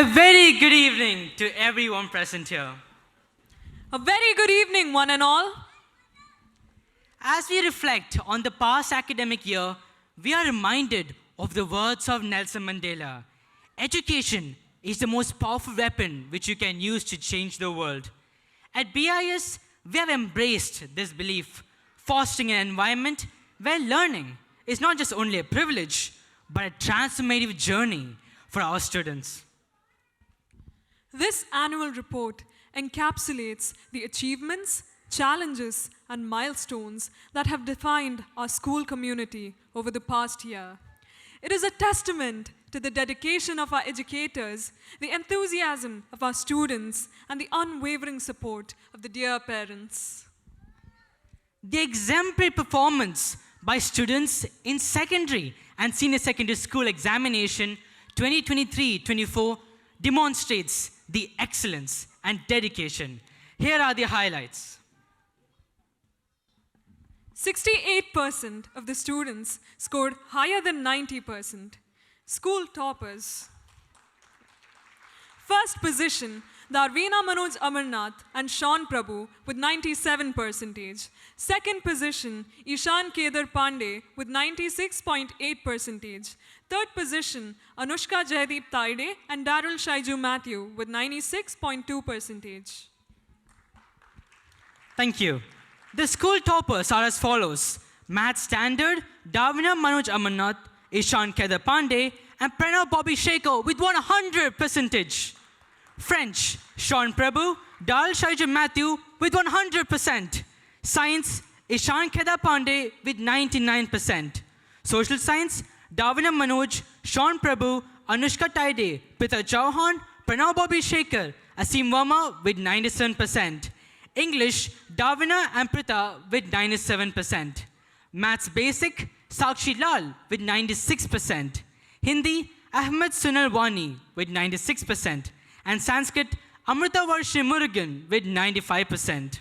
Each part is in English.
A very good evening to everyone present here. A very good evening, one and all. As we reflect on the past academic year, we are reminded of the words of Nelson Mandela. Education is the most powerful weapon which you can use to change the world. At BIS, we have embraced this belief, fostering an environment where learning is not just only a privilege, but a transformative journey for our students. This annual report encapsulates the achievements, challenges, and milestones that have defined our school community over the past year. It is a testament to the dedication of our educators, the enthusiasm of our students, and the unwavering support of the dear parents. The exemplary performance by students in secondary and senior secondary school examination 2023-24 demonstrates the excellence and dedication. Here are the highlights. 68% of the students scored higher than 90%. School toppers. First position, Darveena Manoj Amarnath and Sean Prabhu with 97%. Second position, Ishan Kedar Pandey with 96.8%. Third position, Anushka Jaydeep Taide and Daryl Shaiju Matthew with 96.2%. Thank you. The school toppers are as follows. Math Standard, Darveena Manoj Amarnath, Ishan Kedar Pandey, and Pranav Bobby Shekhar with 100%. French, Sean Prabhu, Daryl Shaiju Matthew with 100%. Science, Ishan Kedar Pandey with 99%. Social Science, Darveena Manoj, Sean Prabhu, Anushka Taide, Pita Chauhan, Pranav Bobby Shekhar, Asim Verma with 97%. English, Darveena and Prita with 97%. Maths Basic, Sakshi Lal with 96%. Hindi, Ahmed Sunal Wani with 96%. And Sanskrit, Amrita Varshi Murugan with 95%.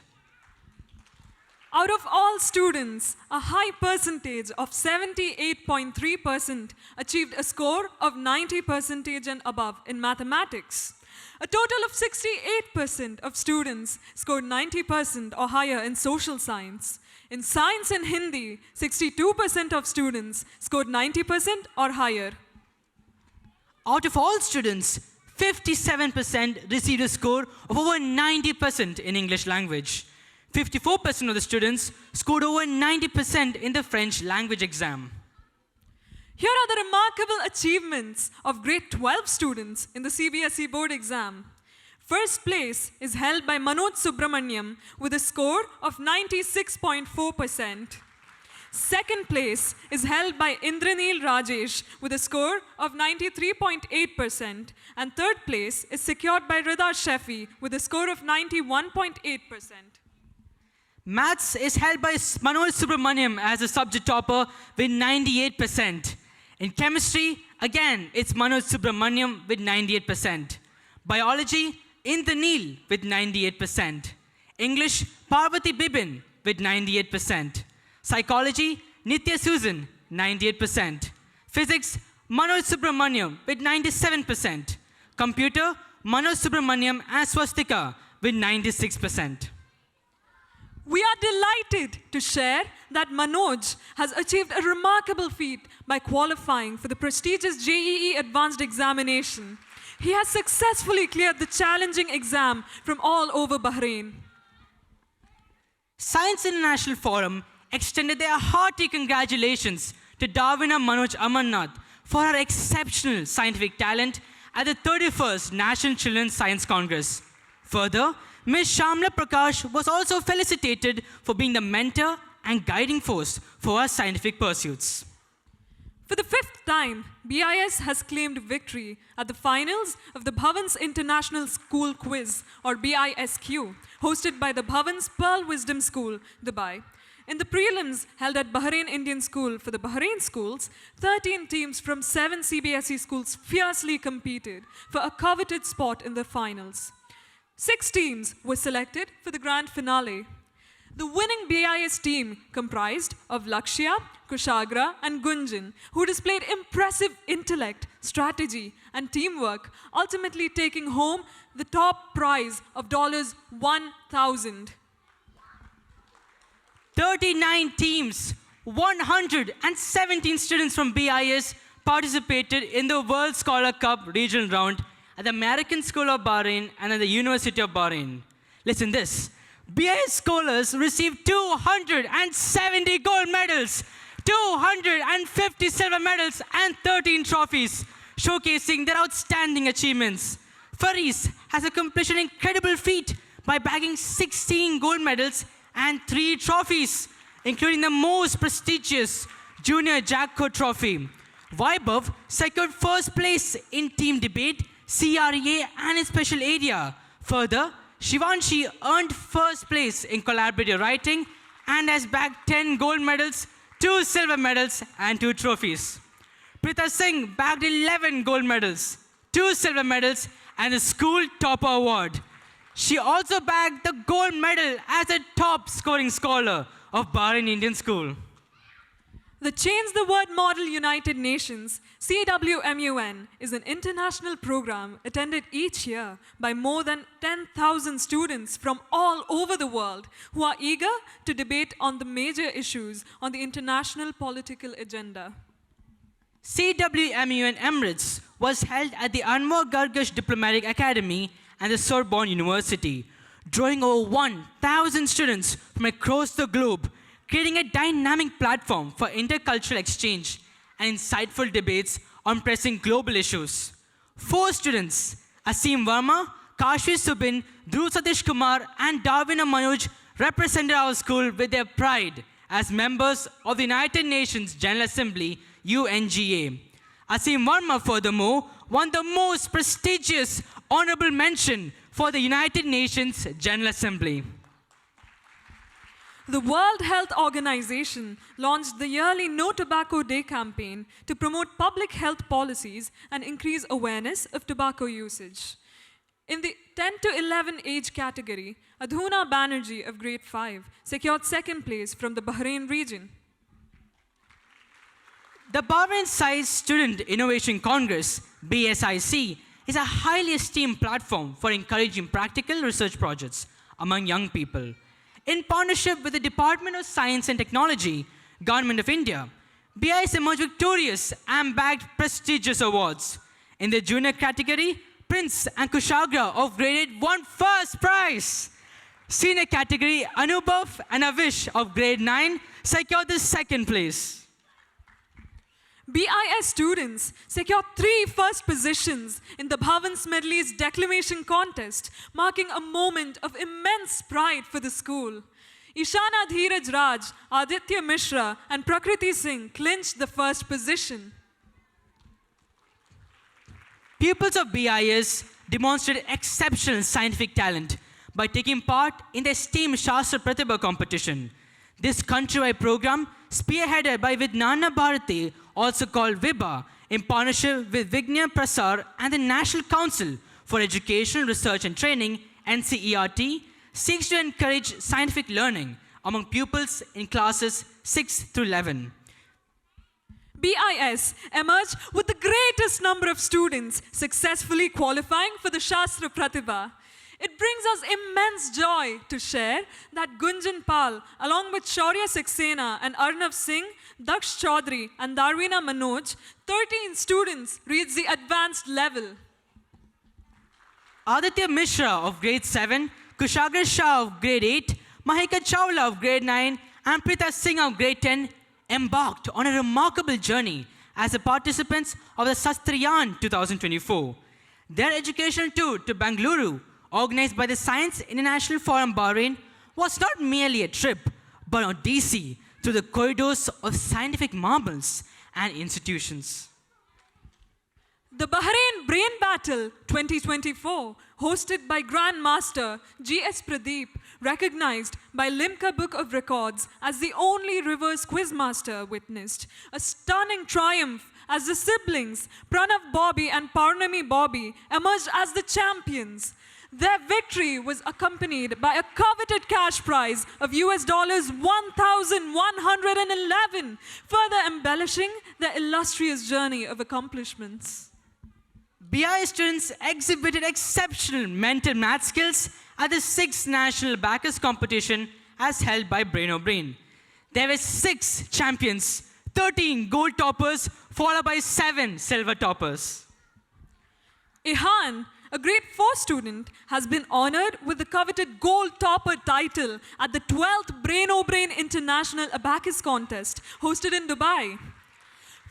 Out of all students, a high percentage of 78.3% achieved a score of 90% and above in mathematics. A total of 68% of students scored 90% or higher in social science. In science and Hindi, 62% of students scored 90% or higher. Out of all students, 57% received a score of over 90% in English language. 54% of the students scored over 90% in the French language exam. Here are the remarkable achievements of grade 12 students in the CBSE board exam. First place is held by Manoj Subramaniam with a score of 96.4%. Second place is held by Indraneel Rajesh with a score of 93.8%. And third place is secured by Rida Shefi with a score of 91.8%. Maths is held by Manoj Subramaniam as a subject topper with 98%. In chemistry, again, it's Manoj Subramaniam with 98%. Biology, Indraneel with 98%. English, Parvati Bibin with 98%. Psychology, Nitya Susan, 98%. Physics, Manoj Subramaniam with 97%. Computer, Manoj Subramaniam and Swastika with 96%. We are delighted to share that Manoj has achieved a remarkable feat by qualifying for the prestigious JEE Advanced Examination. He has successfully cleared the challenging exam from all over Bahrain. Science International Forum extended their hearty congratulations to Darveena Manoj Amarnath for her exceptional scientific talent at the 31st National Children's Science Congress. Further, Ms. Shamla Prakash was also felicitated for being the mentor and guiding force for her scientific pursuits. For the fifth time, BIS has claimed victory at the finals of the Bhavans International School Quiz, or BISQ, hosted by the Bhavans Pearl Wisdom School, Dubai. In the prelims held at Bahrain Indian School for the Bahrain schools, 13 teams from 7 CBSE schools fiercely competed for a coveted spot in the finals. 6 teams were selected for the grand finale. The winning BIS team comprised of Lakshya, Kushagra, and Gunjan, who displayed impressive intellect, strategy, and teamwork, ultimately taking home the top prize of $1,000. 39 teams, 117 students from BIS participated in the World Scholar Cup regional round at the American School of Bahrain and at the University of Bahrain. Listen this. BIS scholars received 270 gold medals, 250 silver medals, and 13 trophies, showcasing their outstanding achievements. Faris has accomplished an incredible feat by bagging 16 gold medals and 3 trophies, including the most prestigious Junior Jacko Trophy. Vaibhav secured first place in team debate, CREA, and in special area. Further, Shivanshi earned first place in collaborative writing and has bagged 10 gold medals, 2 silver medals, and 2 trophies. Prita Singh bagged 11 gold medals, 2 silver medals, and a school topper award. She also bagged the gold medal as a top scoring scholar of Bahrain Indian School. The Change the World Model United Nations, CWMUN, is an international program attended each year by more than 10,000 students from all over the world who are eager to debate on the major issues on the international political agenda. CWMUN Emirates was held at the Anwar Gargash Diplomatic Academy and the Sorbonne University, drawing over 1,000 students from across the globe, creating a dynamic platform for intercultural exchange and insightful debates on pressing global issues. 4 students, Asim Verma, Kashvi Subin, Dhruv Satish Kumar, and Darvina Manoj, represented our school with their pride as members of the United Nations General Assembly, UNGA. Asim Verma, furthermore, won the most prestigious honorable mention for the United Nations General Assembly. The World Health Organization launched the yearly No Tobacco Day campaign to promote public health policies and increase awareness of tobacco usage. In the 10 to 11 age category, Adhuna Banerjee of grade 5 secured second place from the Bahrain region. The Bahrain Science Student Innovation Congress, BSIC, is a highly esteemed platform for encouraging practical research projects among young people. In partnership with the Department of Science and Technology, Government of India, BIS emerged victorious and bagged prestigious awards. In the junior category, Prince and Kushagra of grade 8 won first prize. Senior category, Anubhav and Avish of grade 9 secured the second place. BIS students secured 3 first positions in the Bhavans Medley's declamation contest, marking a moment of immense pride for the school. Ishana Dheeraj Raj, Aditya Mishra, and Prakriti Singh clinched the first position. Pupils of BIS demonstrated exceptional scientific talent by taking part in the STEAM Shastra Pratibha competition. This countrywide program, spearheaded by Vidnana Bharati, also called VIBA, in partnership with Vignan Prasar and the National Council for Educational Research and Training, NCERT, seeks to encourage scientific learning among pupils in classes 6 through 11. BIS emerged with the greatest number of students successfully qualifying for the Shastra Pratibha. It brings us immense joy to share that Gunjan Pal, along with Shaurya Saxena and Arnav Singh, Daksh Chaudhary, and Darvina Manoj, 13 students reached the advanced level. Aditya Mishra of grade 7, Kushagra Shah of grade 8, Mahika Chawla of grade 9, and Prita Singh of grade 10 embarked on a remarkable journey as the participants of the Sastrayaan 2024. Their educational tour to Bengaluru, organized by the Science International Forum Bahrain, was not merely a trip, but an odyssey through the corridors of scientific marvels and institutions. The Bahrain Brain Battle 2024, hosted by Grandmaster G.S. Pradeep, recognized by Limca Book of Records as the only reverse quizmaster, witnessed a stunning triumph as the siblings Pranav Bobby and Parnami Bobby emerged as the champions. Their victory was accompanied by a coveted cash prize of US dollars 1,111, further embellishing their illustrious journey of accomplishments. BIS students exhibited exceptional mental math skills at the 6th National Abacus Competition as held by Brain-O-Brain. There were 6 champions, 13 gold toppers, followed by 7 silver toppers. Ihan, a grade 4 student, has been honored with the coveted gold topper title at the 12th Brain-O-Brain International Abacus Contest hosted in Dubai.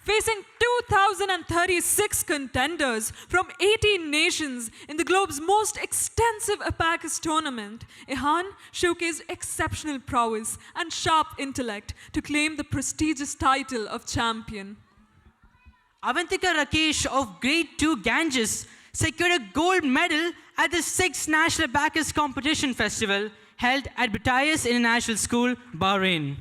Facing 2,036 contenders from 18 nations in the globe's most extensive abacus tournament, Ihan showcased exceptional prowess and sharp intellect to claim the prestigious title of champion. Avantika Rakesh of Grade 2 Ganges secured a gold medal at the 6th National Abacus Competition Festival held at Batayas International School, Bahrain.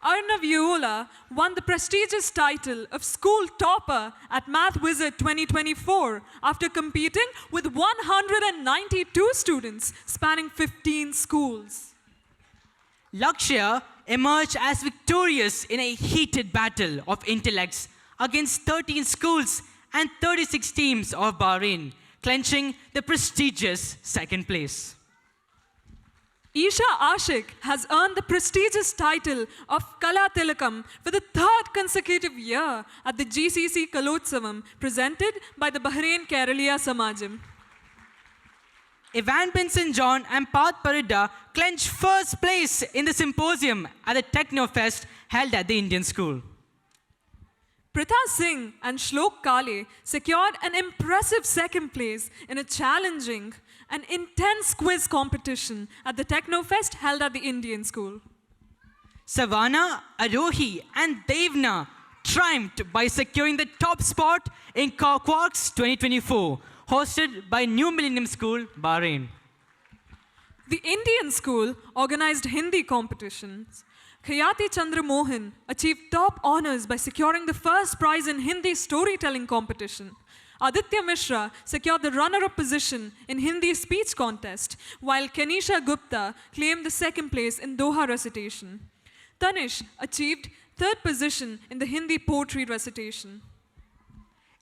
Arnav Yeola won the prestigious title of School Topper at Math Wizard 2024 after competing with 192 students spanning 15 schools. Lakshya emerged as victorious in a heated battle of intellects against 13 schools and 36 teams of Bahrain, clinching the prestigious second place. Isha Ashik has earned the prestigious title of Kala Tilakam for the 3rd consecutive year at the GCC Kalotsavam presented by the Bahrain Keraliya Samajam. Evan Binson John and Path Parida clinched first place in the symposium at the Technofest held at the Indian School. Pritha Singh and Shlok Kale secured an impressive second place in a challenging and intense quiz competition at the Technofest held at the Indian School. Savannah, Arohi, and Devna triumphed by securing the top spot in Quarks 2024, hosted by New Millennium School, Bahrain. The Indian School organized Hindi competitions. Khayati Chandra Mohan achieved top honors by securing the first prize in Hindi storytelling competition. Aditya Mishra secured the runner-up position in Hindi speech contest, while Kenisha Gupta claimed the second place in Doha recitation. Tanish achieved third position in the Hindi poetry recitation.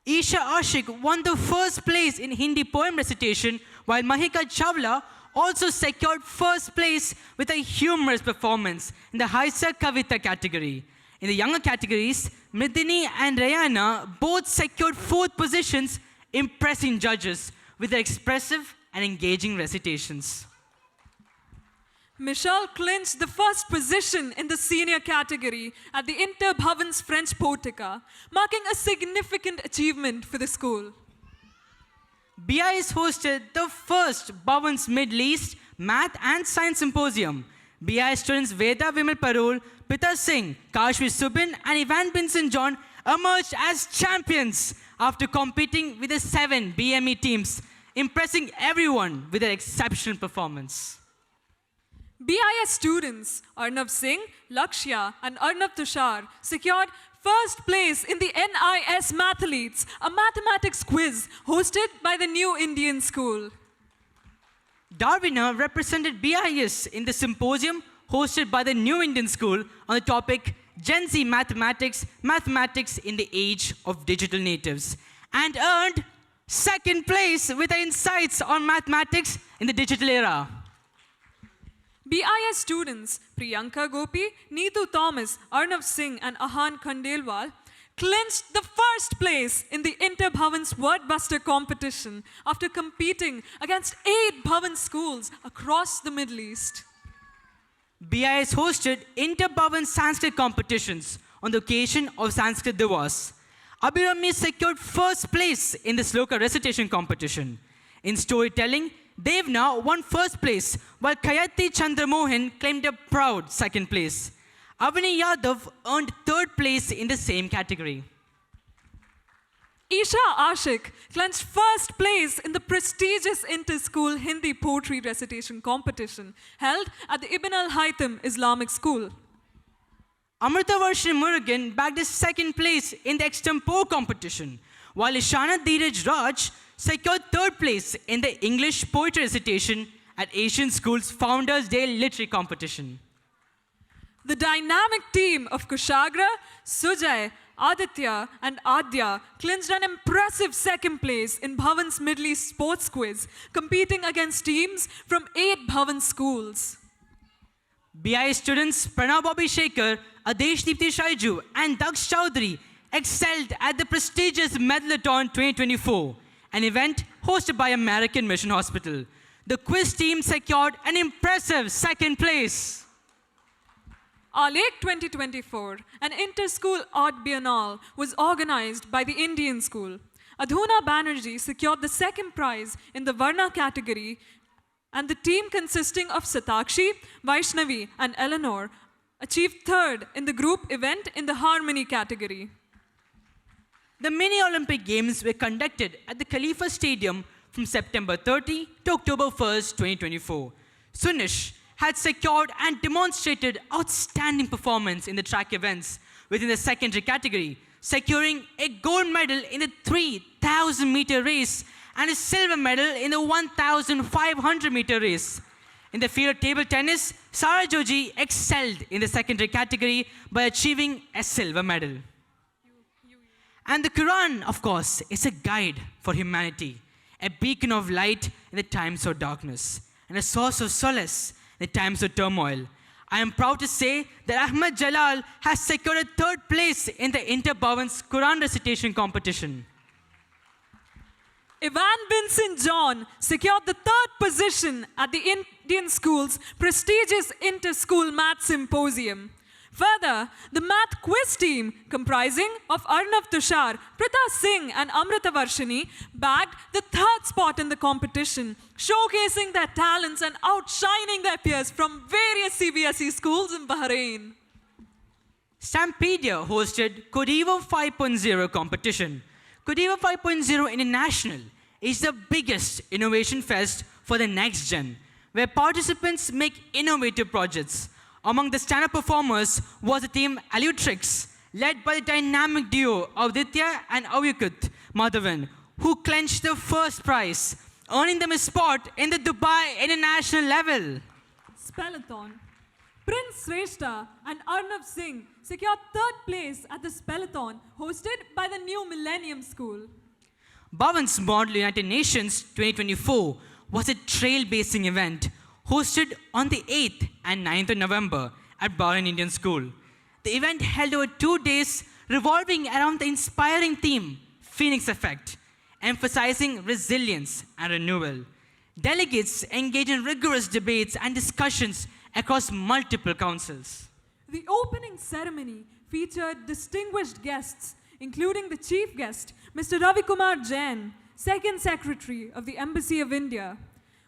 Isha Ashik won the first place in Hindi poem recitation, while Mahika Chawla also secured first place with a humorous performance in the Haisa Kavita category. In the younger categories, Mridini and Rayana both secured 4th positions, impressing judges with their expressive and engaging recitations. Michelle clinched the first position in the senior category at the Inter Bhavans French Poetica, marking a significant achievement for the school. BIS hosted the first Bhavans Middle East Math and Science Symposium. BIS students Veda Vimal Parol, Pita Singh, Kashmir Subin, and Ivan Binson John emerged as champions after competing with the 7 BME teams, impressing everyone with their exceptional performance. BIS students Arnav Singh, Lakshya, and Arnav Tushar secured first place in the NIS Mathletes, a mathematics quiz hosted by the New Indian School. Darwina represented BIS in the symposium hosted by the New Indian School on the topic Gen Z Mathematics, Mathematics in the Age of Digital Natives, and earned second place with the insights on mathematics in the digital era. BIS students Priyanka Gopi, Neetu Thomas, Arnav Singh, and Ahan Khandelwal clinched the first place in the Inter Bhavans Wordbuster competition after competing against 8 Bhavan schools across the Middle East. BIS hosted Inter-Bhavan Sanskrit competitions on the occasion of Sanskrit Divas. Abhirami secured first place in the Sloka recitation competition. In storytelling, Devna won first place, while Khayati Chandramohan claimed a proud second place. Avani Yadav earned third place in the same category. Isha Ashik clinched first place in the prestigious inter-school Hindi poetry recitation competition held at the Ibn al-Haytham Islamic School. Amrita Varshan Murugan bagged a second place in the extempore competition, while Ishana Dheeraj Raj secured third place in the English poetry recitation at Asian School's Founders Day Literary Competition. The dynamic team of Kushagra, Sujay, Aditya, and Adya clinched an impressive second place in Bhavan's Middle East Sports Quiz, competing against teams from 8 Bhavan schools. BI students Pranav Bobby Shekhar, Adesh Deepthi Shaiju, and Daksh Chowdhury excelled at the prestigious Medalathon 2024, an event hosted by American Mission Hospital. The quiz team secured an impressive second place. Our Lake 2024, an inter-school art biennale, was organized by the Indian School. Adhuna Banerjee secured the second prize in the Varna category, and the team consisting of Satakshi, Vaishnavi, and Eleanor achieved third in the group event in the Harmony category. The Mini Olympic Games were conducted at the Khalifa Stadium from September 30 to October 1st, 2024. Sunish had secured and demonstrated outstanding performance in the track events within the secondary category, securing a gold medal in the 3,000-meter race and a silver medal in the 1,500-meter race. In the field of table tennis, Sara Joji excelled in the secondary category by achieving a silver medal. And the Quran, of course, is a guide for humanity, a beacon of light in the times of darkness, and a source of solace in the times of turmoil. I am proud to say that Ahmed Jalal has secured a third place in the Inter-Bhavan's Quran recitation competition. Evan Vincent John secured the third position at the Indian School's prestigious Inter-School Math Symposium. Further, the math quiz team, comprising of Arnav Tushar, Pritha Singh, and Amrita Varshini, bagged the third spot in the competition, showcasing their talents and outshining their peers from various CBSE schools in Bahrain. Stampedia hosted Codevo 5.0 competition. Codevo 5.0 International is the biggest innovation fest for the next gen, where participants make innovative projects. Among the stand-up performers was the team Alutrix, led by the dynamic duo of Ditya and Avyakut Madhavan, who clinched the first prize, earning them a spot in the Dubai International level. Spellathon. Prince Sreshta and Arnav Singh secured third place at the Spellathon hosted by the New Millennium School. Bhavan's Model United Nations 2024 was a trailblazing event hosted on the 8th and 9th of November at Bahrain Indian School. The event held over 2 days revolving around the inspiring theme, Phoenix Effect, emphasizing resilience and renewal. Delegates engaged in rigorous debates and discussions across multiple councils. The opening ceremony featured distinguished guests, including the chief guest, Mr. Ravi Kumar Jain, Second Secretary of the Embassy of India.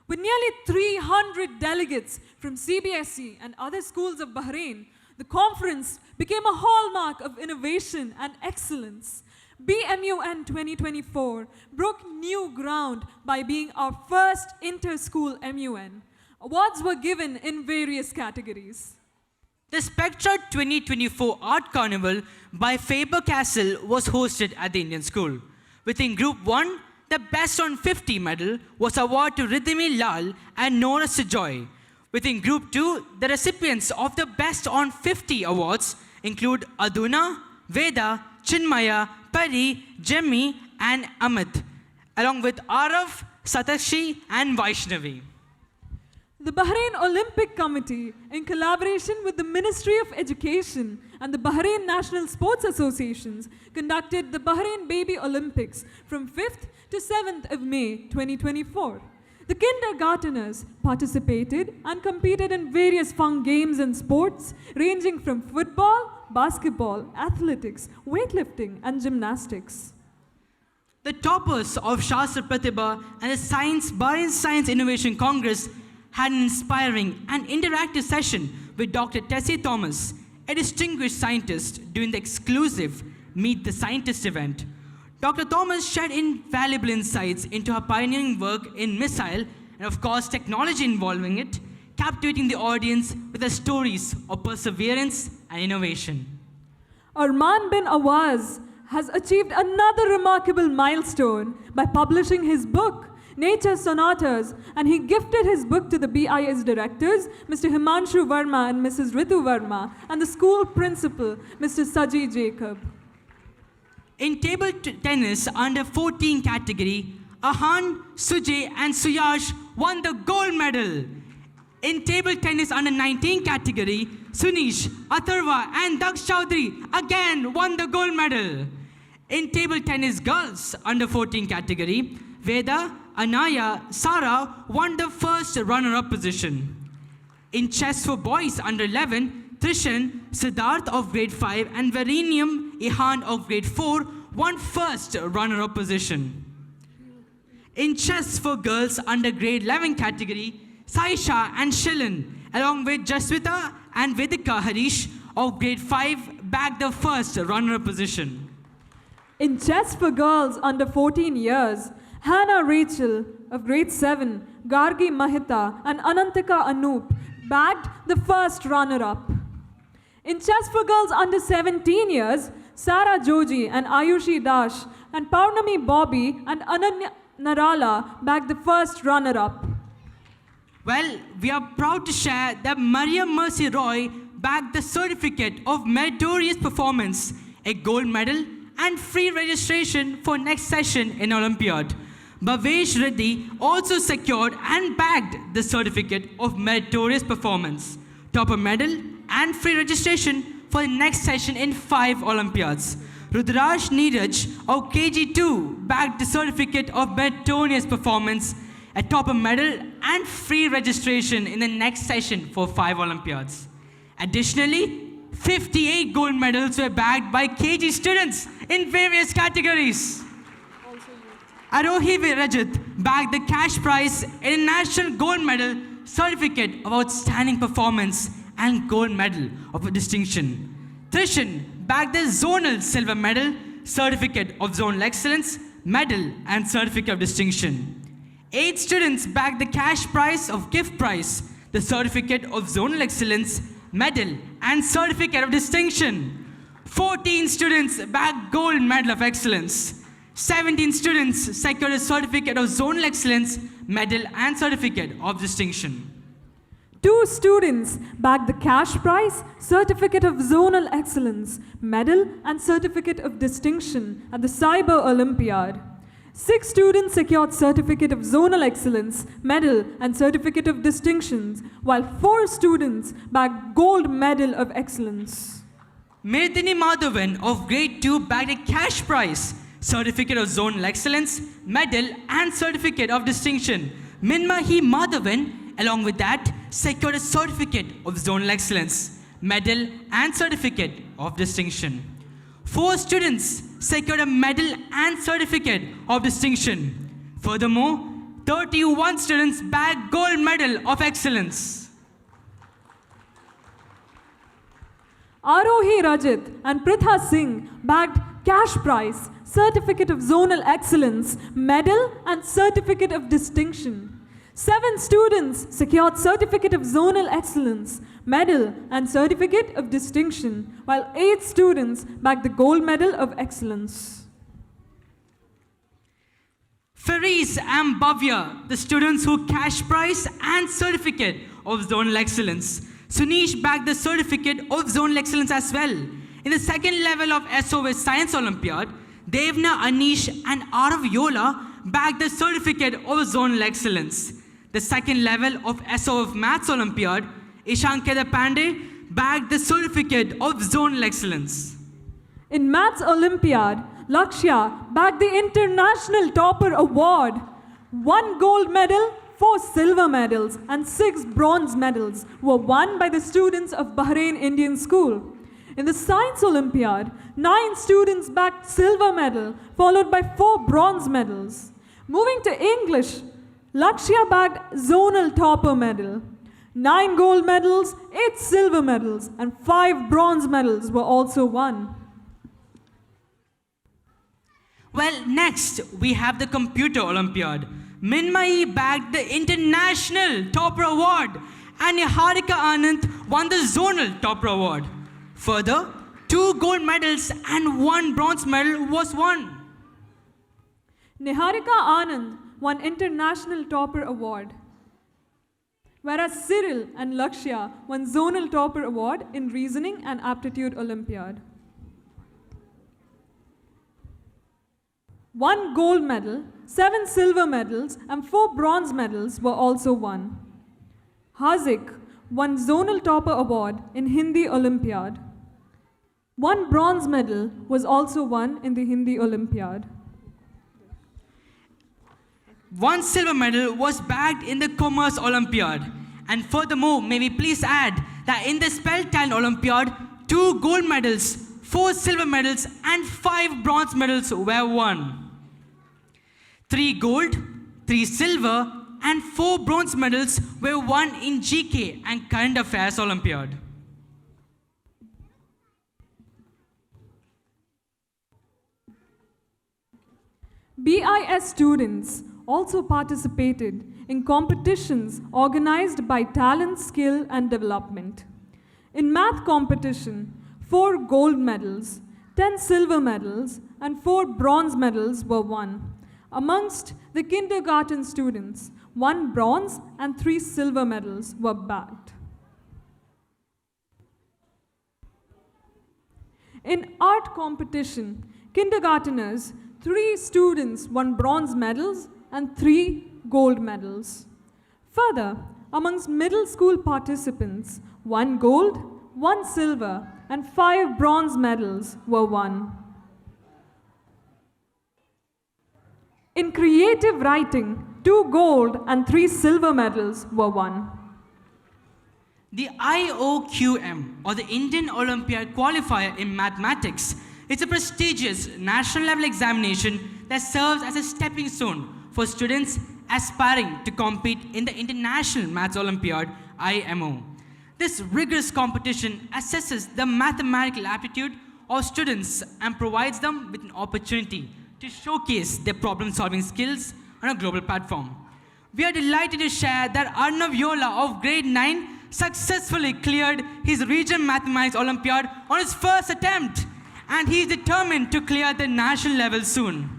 With nearly 300 delegates from CBSE and other schools of Bahrain, the conference became a hallmark of innovation and excellence. BMUN 2024 broke new ground by being our first inter-school MUN. Awards were given in various categories. The Spectra 2024 Art Carnival by Faber-Castell was hosted at the Indian School. Within Group 1, the Best on 50 medal was awarded to Ridhimi Lal and Nora Sujoy. Within Group 2, the recipients of the Best on 50 awards include Aduna, Veda, Chinmaya, Pari, Jemmy, and Amit, along with Arav, Satakshi, and Vaishnavi. The Bahrain Olympic Committee, in collaboration with the Ministry of Education and the Bahrain National Sports Associations, conducted the Bahrain Baby Olympics from 5th to 7th of May 2024. The kindergarteners participated and competed in various fun games and sports ranging from football, basketball, athletics, weightlifting, and gymnastics. The toppers of Shastra Pratibha and the Bahrain Science Innovation Congress had an inspiring and interactive session with Dr. Tessie Thomas, a distinguished scientist, during the exclusive Meet the Scientist event. Dr. Thomas shared invaluable insights into her pioneering work in missile and, of course, technology involving it, captivating the audience with her stories of perseverance and innovation. Arman bin Awaz has achieved another remarkable milestone by publishing his book, Nature Sonatas, and he gifted his book to the BIS directors, Mr. Himanshu Verma and Mrs. Ritu Verma, and the school principal, Mr. Saji Jacob. In table tennis under 14 category, Ahan, Sujay and Suyash won the gold medal. In table tennis under 19 category, Sunish, Atharva and Daksh Chaudhary again won the gold medal. In table tennis girls under 14 category, Veda, Anaya, Sara won the first runner-up position. In chess for boys under 11, Trishan, Siddharth of grade 5 and Varenium Ihan of grade 4 won first runner-up position. In chess for girls under grade 11 category, Saisha and Shilin along with Jaswita and Vedika Harish of grade 5 bagged the first runner-up position. In chess for girls under 14 years, Hannah Rachel of grade 7, Gargi Mahita and Anantika Anup bagged the first runner-up. In chess for girls under 17 years, Sarah Joji and Ayushi Dash and Paurnami Bobby and Ananya Narala bagged the first runner-up. Well, we are proud to share that Maria Mercy Roy bagged the certificate of meritorious performance, a gold medal and free registration for next session in Olympiad. Bhavesh Reddy also secured and bagged the certificate of meritorious performance, topper medal and free registration for the next session in 5 Olympiads. Rudraj Neeraj of KG2 bagged the certificate of meritorious performance, a topper medal and free registration in the next session for 5 Olympiads. Additionally, 58 gold medals were bagged by KG students in various categories. Arohi Rajat bagged the cash prize in a national gold medal, certificate of outstanding performance and gold medal of distinction. Trishan bagged the zonal silver medal, certificate of zonal excellence, medal and certificate of distinction. 8 students bagged the cash prize of gift prize, the certificate of zonal excellence, medal and certificate of distinction. 14 students bagged gold medal of excellence. 17 students secured a certificate of zonal excellence, medal and certificate of distinction. 2 students bagged the cash prize, certificate of zonal excellence, medal and certificate of distinction at the Cyber Olympiad. 6 students secured certificate of zonal excellence, medal and certificate of distinctions, while 4 students bagged gold medal of excellence. Medini Madhavan of grade 2 bagged a cash prize, certificate of zonal excellence, medal and certificate of distinction. Minmahi Madhavan, along with that, secured a certificate of zonal excellence, medal and certificate of distinction. 4 students secured a medal and certificate of distinction. Furthermore, 31 students bagged gold medal of excellence. Arohi Rajat and Pritha Singh bagged cash prize, certificate of zonal excellence, medal and certificate of distinction. 7 students secured certificate of zonal excellence, medal and certificate of distinction, while 8 students bagged the gold medal of excellence. Fariz and Bhavya, the students who cash prize and certificate of zonal excellence. Sunish bagged the certificate of zonal excellence as well. In the second level of SOS Science Olympiad, Devna, Anish and Arav Yola bagged the certificate of zonal excellence. The second level of SOF Maths Olympiad, Ishan Kedar Pandey bagged the certificate of zonal excellence. In Maths Olympiad, Lakshya bagged the International Topper Award. 1 gold medal, 4 silver medals and 6 bronze medals were won by the students of Bahrain Indian School. In the Science Olympiad, 9 students bagged silver medal, followed by 4 bronze medals. Moving to English, Lakshya bagged zonal topper medal. 9 gold medals, 8 silver medals, and 5 bronze medals were also won. Well, next we have the Computer Olympiad. Minmay bagged the International Topper Award and Niharika Anand won the Zonal Topper Award. Further, 2 gold medals and 1 bronze medal was won. Niharika Anand won International Topper Award, whereas Cyril and Lakshya won Zonal Topper Award in Reasoning and Aptitude Olympiad. 1 gold medal, 7 silver medals, and 4 bronze medals were also won. Hazik won Zonal Topper Award in Hindi Olympiad. 1 bronze medal was also won in the Hindi Olympiad. 1 silver medal was bagged in the Commerce Olympiad. And furthermore, may we please add that in the Spell Talent Olympiad, 2 gold medals, 4 silver medals, and 5 bronze medals were won. 3 gold, 3 silver, and 4 bronze medals were won in GK and Current Affairs Olympiad. BIS students also participated in competitions organized by Talent, Skill and Development. In math competition, 4 gold medals, 10 silver medals, and 4 bronze medals were won. Amongst the kindergarten students, 1 bronze and 3 silver medals were bagged. In art competition, kindergarteners, 3 students won bronze medals and 3 gold medals. Further, amongst middle school participants, 1 gold, 1 silver, and 5 bronze medals were won. In creative writing, 2 gold and 3 silver medals were won. The IOQM, or the Indian Olympiad Qualifier in Mathematics, is a prestigious national level examination that serves as a stepping stone for students aspiring to compete in the International Maths Olympiad, IMO. This rigorous competition assesses the mathematical aptitude of students and provides them with an opportunity to showcase their problem-solving skills on a global platform. We are delighted to share that Arnav Yola of grade 9 successfully cleared his region mathematics Olympiad on his first attempt, and he is determined to clear the national level soon.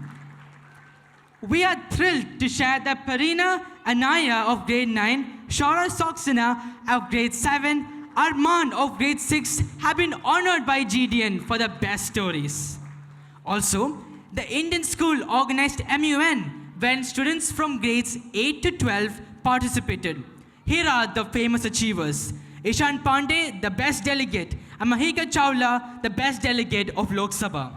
We are thrilled to share that Parina Anaya of grade 9, Shara Soxina of grade 7, Armand of grade 6 have been honored by GDN for the best stories. Also, the Indian school organized MUN when students from grades 8 to 12 participated. Here are the famous achievers. Ishan Pandey, the best delegate, and Mahika Chawla, the best delegate of Lok Sabha.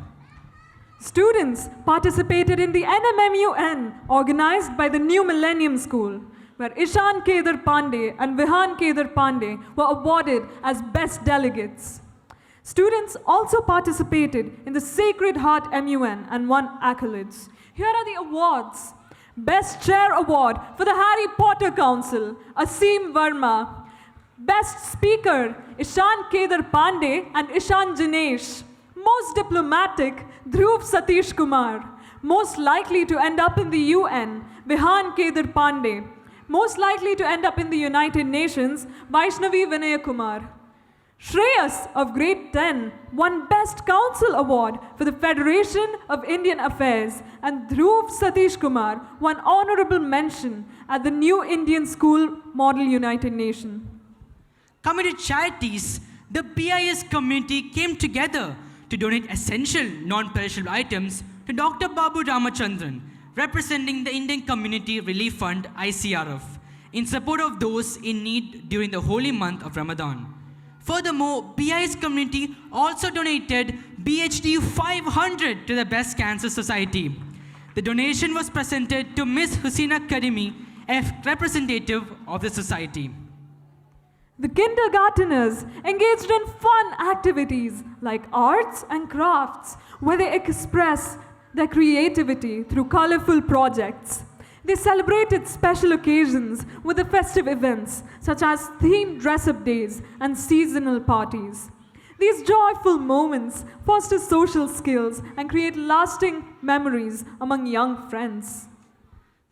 Students participated in the NMMUN organized by the New Millennium School, where Ishan Kedar Pandey and Vihan Kedar Pandey were awarded as best delegates. Students also participated in the Sacred Heart MUN and won accolades. Here are the awards. Best Chair Award for the Harry Potter Council, Asim Verma. Best Speaker, Ishan Kedar Pandey and Ishan Janesh. Most diplomatic, Dhruv Satish Kumar. Most likely to end up in the UN, Vihan Kedar Pandey. Most likely to end up in the United Nations, Vaishnavi Vinaya Kumar. Shreyas of grade 10 won Best Council Award for the Federation of Indian Affairs, and Dhruv Satish Kumar won Honorable Mention at the New Indian School Model United Nations. Coming to charities, the BIS community came together to donate essential non-perishable items to Dr. Babu Ramachandran, representing the Indian Community Relief Fund ICRF, in support of those in need during the holy month of Ramadan. Furthermore, BIS community also donated BHD 500 to the Breast Cancer Society. The donation was presented to Ms. Husina Karimi, a representative of the society. The kindergarteners engaged in fun activities like arts and crafts, where they express their creativity through colorful projects. They celebrated special occasions with the festive events, such as themed dress-up days and seasonal parties. These joyful moments foster social skills and create lasting memories among young friends.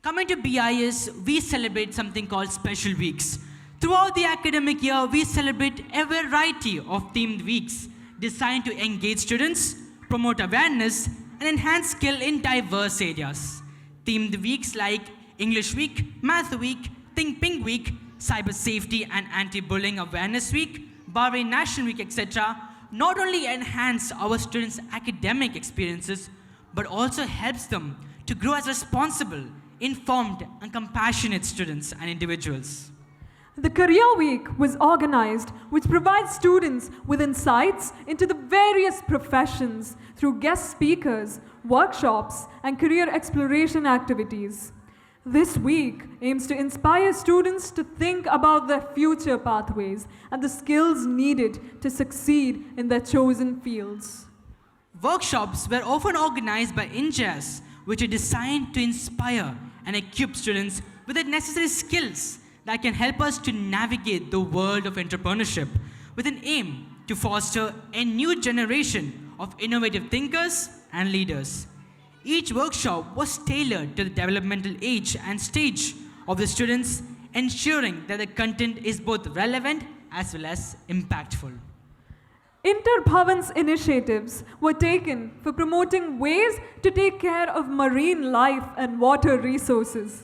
Coming to BIS, we celebrate something called special weeks. Throughout the academic year, we celebrate a variety of themed weeks designed to engage students, promote awareness, and enhance skill in diverse areas. Themed weeks like English Week, Math Week, Think Pink Week, Cyber Safety and Anti-Bullying Awareness Week, Bahrain National Week, etc. not only enhance our students' academic experiences, but also helps them to grow as responsible, informed, and compassionate students and individuals. The Career Week was organized, which provides students with insights into the various professions through guest speakers, workshops, and career exploration activities. This week aims to inspire students to think about their future pathways and the skills needed to succeed in their chosen fields. Workshops were often organized by INJAS, which are designed to inspire and equip students with the necessary skills that can help us to navigate the world of entrepreneurship with an aim to foster a new generation of innovative thinkers and leaders. Each workshop was tailored to the developmental age and stage of the students, ensuring that the content is both relevant as well as impactful. Inter-Bhavan's initiatives were taken for promoting ways to take care of marine life and water resources.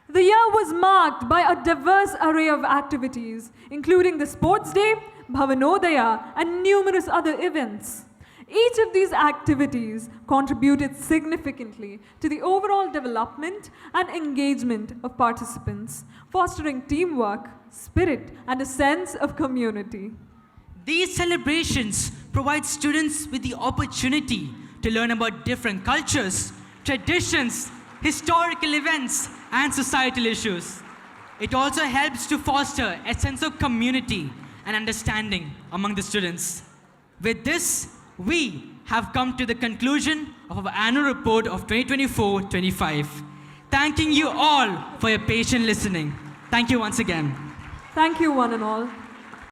The year was marked by a diverse array of activities, including the Sports Day, Bhavanodaya, and numerous other events. Each of these activities contributed significantly to the overall development and engagement of participants, fostering teamwork, spirit, and a sense of community. These celebrations provide students with the opportunity to learn about different cultures, traditions, historical events, and societal issues. It also helps to foster a sense of community and understanding among the students. With this, we have come to the conclusion of our annual report of 2024-25. Thanking you all for your patient listening. Thank you once again. Thank you, one and all.